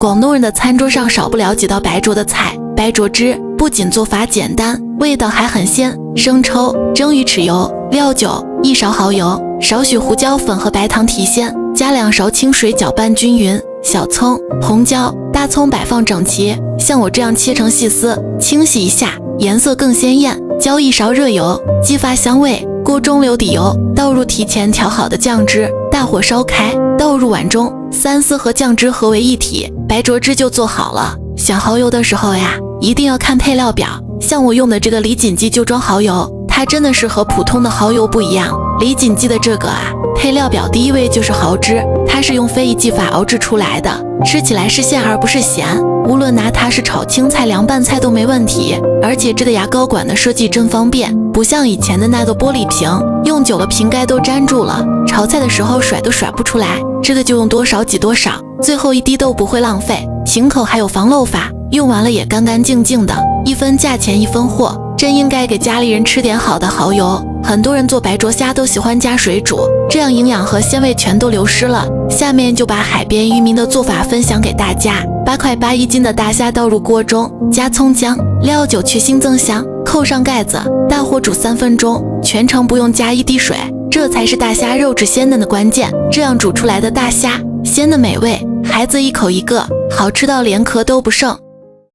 广东人的餐桌上少不了几道白灼的菜。白灼汁不仅做法简单，味道还很鲜。生抽、蒸鱼豉油、料酒、1勺蚝油，少许胡椒粉和白糖提鲜，加2勺清水搅拌均匀。小葱、红椒、大葱摆放整齐，像我这样切成细丝，清洗一下，颜色更鲜艳。浇1勺热油，激发香味。锅中留底油，倒入提前调好的酱汁，大火烧开，倒入碗中，三丝和酱汁合为一体，白灼汁就做好了。选蚝油的时候呀，一定要看配料表，像我用的这个李锦记就装蚝油，它真的是和普通的蚝油不一样。李锦记的这个配料表第1位就是蚝汁，它是用非遗技法熬制出来的，吃起来是鲜而不是咸，无论拿它是炒青菜、凉拌菜都没问题。而且这个牙膏管的设计真方便，不像以前的那个玻璃瓶，用久了瓶盖都粘住了，炒菜的时候甩都甩不出来。这个就用多少挤多少，最后一滴都不会浪费，清口还有防漏法，用完了也干干净净的，一分价钱一分货，真应该给家里人吃点好的蚝油。很多人做白灼虾都喜欢加水煮，这样营养和鲜味全都流失了。下面就把海边渔民的做法分享给大家。8块8一斤的大虾倒入锅中，加葱姜、料酒去腥增香，扣上盖子，大火煮3分钟，全程不用加1滴水，这才是大虾肉质鲜嫩的关键。这样煮出来的大虾鲜的美味，孩子一口一个，好吃到连壳都不剩。